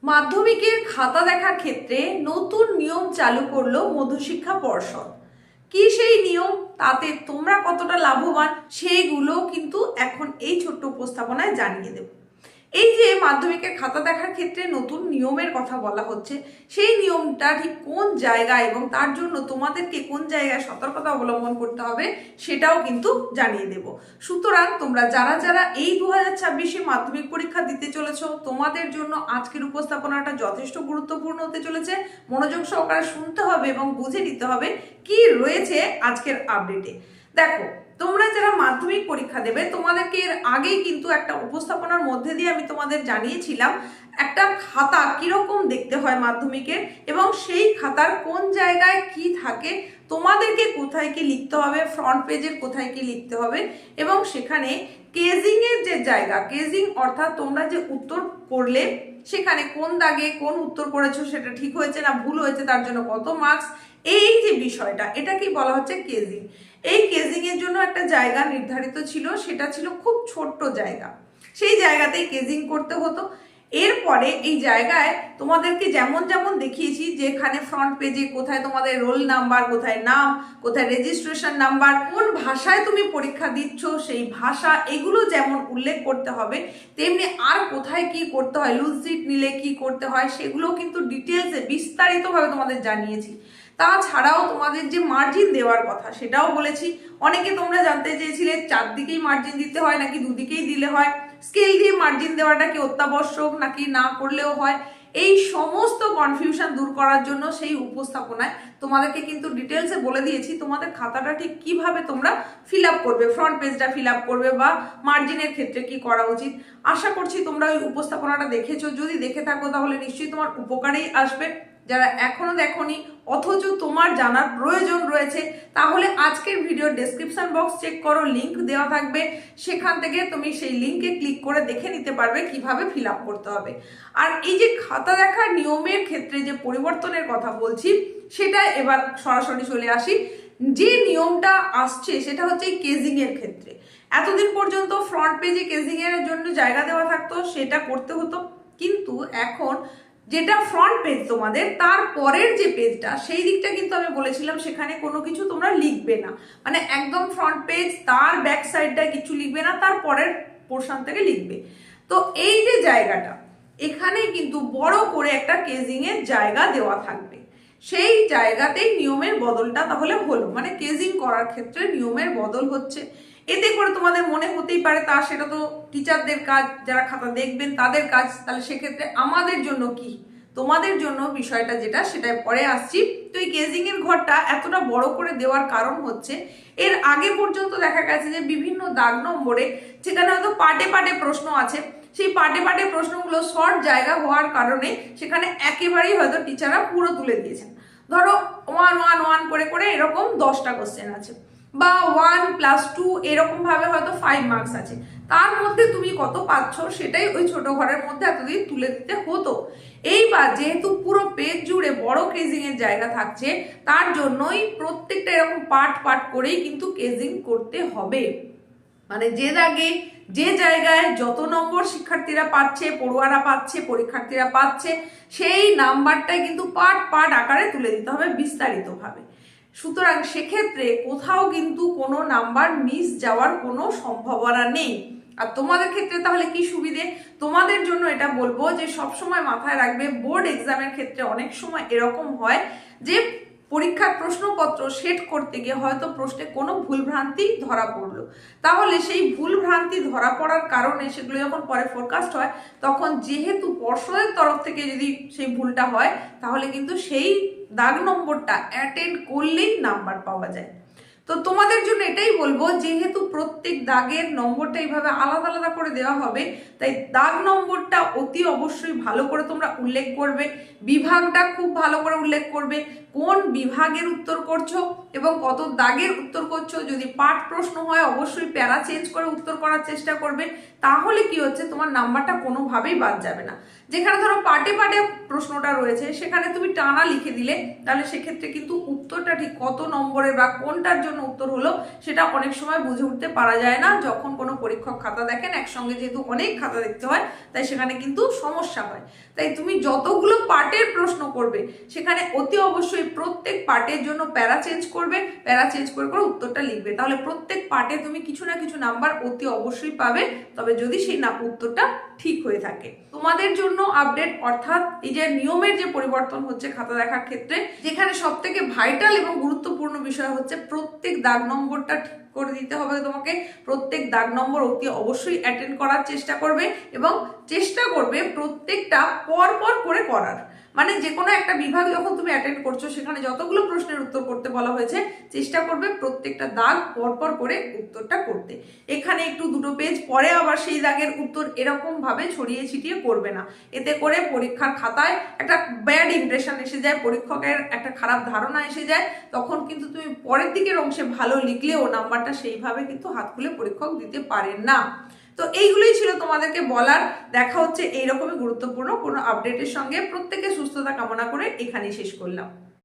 মাধ্যমিকের খাতা দেখার ক্ষেত্রে নতুন নিয়ম চালু করলো মধ্যশিক্ষা পর্ষদ। কি সেই নিয়ম, তাতে তোমরা কতটা লাভবান, সেইগুলো কিন্তু এখন এই ছোট্ট উপস্থাপনায় জানিয়ে দেব। এই যে মাধ্যমিকের খাতা দেখার ক্ষেত্রে নতুন নিয়মের কথা বলা হচ্ছে, সেই নিয়মটা ঠিক কোন জায়গায় এবং তার জন্য তোমাদেরকে কোন জায়গায় সতর্কতা অবলম্বন করতে হবে সেটাও কিন্তু জানিয়ে দেব। সুতরাং তোমরা যারা যারা এই 2026-এ মাধ্যমিক পরীক্ষা দিতে চলেছো, তোমাদের জন্য আজকের উপস্থাপনাটা যথেষ্ট গুরুত্বপূর্ণ হতে চলেছে। মনোযোগ সহকারে শুনতে হবে এবং বুঝে নিতে হবে কি রয়েছে আজকের আপডেটে। দেখো, তোমরা যারা মাধ্যমিক পরীক্ষা দেবে, তোমাদেরকে এর আগেই কিন্তু একটা উপস্থাপনার মধ্যে দিয়ে আমি তোমাদের জানিয়েছিলাম একটা খাতা কিরকম দেখতে হয় মাধ্যমিকের, এবং সেই খাতার কোন জায়গায় কি থাকে, তোমাদেরকে কোথায় কি লিখতে হবে, ফ্রন্ট পেজের কোথায় কি লিখতে হবে, এবং সেখানে কেজিং এর যে জায়গা, কেজিং অর্থাৎ তোমরা যে উত্তর করলে সেখানে কোন দাগে কোন উত্তর করেছো, সেটা ঠিক হয়েছে না ভুল হয়েছে, তার জন্য কত মার্কস, এই যে বিষয়টা, এটাকেই বলা হচ্ছে কেজিং। এই কেজিং এর জন্য একটা জায়গা নির্ধারিত ছিল, সেটা ছিল খুব ছোট্ট জায়গা, সেই জায়গাতেই কেজিং করতে হতো। এরপরে এই জায়গায় তোমাদেরকে যেমন যেমন দেখিয়েছি, যেখানে ফ্রন্ট পেজে কোথায় তোমাদের রোল নাম্বার, কোথায় নাম, কোথায় রেজিস্ট্রেশন নাম্বার, কোন ভাষায় তুমি পরীক্ষা দিচ্ছ সেই ভাষা, এগুলো যেমন উল্লেখ করতে হবে, তেমনি আর কোথায় কি করতে হয়, লুজ সিট নিলে কি করতে হয়, সেগুলো কিন্তু ডিটেলসে বিস্তারিতভাবে তোমাদের জানিয়েছি। তাছাড়াও তোমাদের যে মার্জিন দেওয়ার কথা সেটাও বলেছি। অনেকে তোমরা জানতে চেয়েছিলে চারদিকেই মার্জিন দিতে হয় নাকি দুদিকেই দিলে হয়, স্কেল দিয়ে মার্জিন দেওয়াটা কি অত্যাবশ্যক নাকি না করলেও হয়, এই সমস্ত কনফিউশন দূর করার জন্য সেই উপস্থাপনায় তোমাদেরকে কিন্তু ডিটেলসে বলে দিয়েছি তোমাদের খাতাটা ঠিক কিভাবে তোমরা ফিল আপ করবে, ফ্রন্ট পেজটা ফিল আপ করবে বা মার্জিনের ক্ষেত্রে কি করা উচিত। আশা করছি তোমরা ওই উপস্থাপনাটা দেখেছো, যদি দেখে থাকো তাহলে নিশ্চয়ই তোমার উপকারেই আসবে। যারা এখনো দেখোনি অথচ তোমার জানার প্রয়োজন রয়েছে, তাহলে আজকের ভিডিও ডেসক্রিপশন বক্স চেক করো, লিংক দেওয়া থাকবে, সেখান থেকে তুমি সেই লিংকে ক্লিক করে দেখে নিতে পারবে কিভাবে ফিল আপ করতে হবে। আর এই যে খাতা দেখার নিয়মের ক্ষেত্রে যে পরিবর্তনের কথা বলছি, সেটা এবার সরাসরি চলে আসি। যে নিয়মটা আসছে সেটা হচ্ছে কেজিং এর ক্ষেত্রে। এতদিন পর্যন্ত ফ্রন্ট পেজে কেজিং এর জন্য জায়গা দেওয়া থাকতো, সেটা করতে হতো, কিন্তু এখন যেটা ফ্রন্ট পেজ তোমাদের, তার পরের যে পেজটা, সেই দিকটা কিন্তু আমি বলেছিলাম সেখানে কোনো কিছু তোমরা লিখবে না, মানে একদম ফ্রন্ট পেজ তার ব্যাক সাইডটা কিছু লিখবে না, তার পরের পোর্শন থেকে লিখবে। তো এই যে জায়গাটা, এখানে কিন্তু বড় করে একটা কেজিং এর জায়গা দেওয়া থাকবে, সেই জায়গাতেই নিয়মের বদলটা তাহলে হলো, মানে কেজিং করার ক্ষেত্রে নিয়মের বদল হচ্ছে। এতে করে তোমাদের মনে হতেই পারে তা সেটা তো টিচারদের কাজ, যারা খাতা দেখবেন তাদের কাজ, তাহলে সেক্ষেত্রে আমাদের জন্য কি, তোমাদের জন্য বিষয়টা যেটা সেটা পরে আসছি। তো এই কেজিং এর ঘরটা এতটা বড় করে দেওয়ার কারণ হচ্ছে, এর আগে পর্যন্ত দেখা গেছে যে বিভিন্ন দাগ নম্বরে যেখানে হয়তো পাটে পাটে প্রশ্ন আছে, সেই পাটে পাটে প্রশ্নগুলো শর্ট জায়গা হওয়ার কারণে সেখানে একেবারেই হয়তো টিচাররা পুরো তুলে দিয়েছেন। ধরো 1 1 1 করে করে এরকম 10টা কোশ্চেন আছে, বা 1+2 এরকম ভাবে হয়তো 5 মার্কস আছে, তার মধ্যে তুমি কত পাচ্ছ সেটাই ওই ছোট ঘরের মধ্যে এতদিন তুলে দিতে হতো। এইবার যেহেতু পুরো পেজ জুড়ে বড় কেজিং এর জায়গা থাকছে, তার জন্যই প্রত্যেকটা এরকম পার্ট পার্ট করেই কিন্তু কেজিং করতে হবে। মানে যে দাগে যে জায়গায় যত নম্বর শিক্ষার্থীরা পাচ্ছে, পড়ুয়ারা পাচ্ছে, পরীক্ষার্থীরা পাচ্ছে, সেই নাম্বারটাই কিন্তু পার্ট পার্ট আকারে তুলে দিতে হবে বিস্তারিতভাবে। সুতরাং সেক্ষেত্রে কোথাও কিন্তু কোনো নাম্বার মিস যাওয়ার কোনো সম্ভাবনা নেই। আর তোমাদের ক্ষেত্রে তাহলে কি সুবিধে, তোমাদের জন্য এটা বলবো যে সবসময় মাথায় রাখবে, বোর্ড এক্সামের ক্ষেত্রে অনেক সময় এরকম হয় যে পরীক্ষার প্রশ্নপত্র সেট করতে গিয়ে হয়তো প্রশ্নে কোনো ভুলভ্রান্তি ধরা পড়লো, তাহলে সেই ভুলভ্রান্তি ধরা পড়ার কারণে সেগুলো যখন পরে ফোরকাস্ট হয়, তখন যেহেতু পর্ষদের তরফ থেকে যদি সেই ভুলটা হয়, তাহলে কিন্তু সেই দাগ নম্বরটা অ্যাটেন্ড করলেই নাম্বার পাওয়া যায়। তো তোমাদের জন্য এটাই বলবো, যেহেতু প্রত্যেক দাগের নম্বরটা এইভাবে আলাদা আলাদা করে দেওয়া হবে, তাই দাগ নম্বরটা অতি অবশ্যই ভালো করে তোমরা উল্লেখ করবে, বিভাগটা খুব ভালো করে উল্লেখ করবে, কোন বিভাগের উত্তর করছো, এবং কত দাগের উত্তর করছো। যদি পাঠ প্রশ্ন হয় অবশ্যই প্যারা চেঞ্জ করে উত্তর করার চেষ্টা করবে, তাহলে কি হচ্ছে তোমার নাম্বারটা কোনোভাবেই বাদ যাবে না। যেখানে ধরো পাটে পাটে প্রশ্নটা রয়েছে সেখানে তুমি টানা লিখে দিলে, তাহলে সেক্ষেত্রে কিন্তু উত্তরটা ঠিক কত নম্বরের বা কোনটার জন্য উত্তর হলো সেটা অনেক সময় বুঝে উঠতে পারা যায় না। যখন কোনো পরীক্ষক খাতা দেখেন, একসঙ্গে যেহেতু অনেক খাতা দেখতে হয়, তাই সেখানে কিন্তু সমস্যা হয়। তাই তুমি যতগুলো পার্টের প্রশ্ন করবে সেখানে অতি অবশ্যই প্রত্যেক পার্টের জন্য প্যারা চেঞ্জ করবে, প্যারা চেঞ্জ করে করে উত্তরটা লিখবে, তাহলে প্রত্যেক পার্টে তুমি কিছু না কিছু নাম্বার অতি অবশ্যই পাবে, তবে যদি সেই উত্তরটা ঠিক হয়ে থাকে। তোমাদের জন্য আপডেট, অর্থাৎ এই যে নিয়মের যে পরিবর্তন হচ্ছে খাতা দেখার ক্ষেত্রে, যেখানে সব থেকে ভাইটাল এবং গুরুত্বপূর্ণ বিষয় হচ্ছে প্রত্যেক দাগ নম্বরটা ঠিক করে দিতে হবে তোমাকে। প্রত্যেক দাগ নম্বর অতি অবশ্যই অ্যাটেন্ড করার চেষ্টা করবে এবং চেষ্টা করবে প্রত্যেকটা পর পর করে করার। মানে যে কোনো একটা বিভাগ যখন তুমি অ্যাটেন্ড করছো সেখানে যতগুলো প্রশ্নের উত্তর করতে বলা হয়েছে চেষ্টা করবে প্রত্যেকটা দাগ পরপর করে উত্তরটা করতে। এখানে একটু দুটো পেজ পরে আবার সেই দাগের উত্তর এরকম ভাবে ছড়িয়ে ছিটিয়ে করবে না। এতে করে পরীক্ষার খাতায় একটা ব্যাড ইমপ্রেশন এসে যায়, পরীক্ষকের একটা খারাপ ধারণা এসে যায়, তখন কিন্তু তুমি পরের দিকের অংশে ভালো লিখলেও নাম্বারটা সেইভাবে কিন্তু হাত খুলে পরীক্ষক দিতে পারেন না। তো এইগুলোই ছিল তোমাদেরকে বলার। দেখা হচ্ছে এইরকমই গুরুত্বপূর্ণ কোনো আপডেটের সঙ্গে। প্রত্যেকে সুস্থতা কামনা করে এখানেই শেষ করলাম।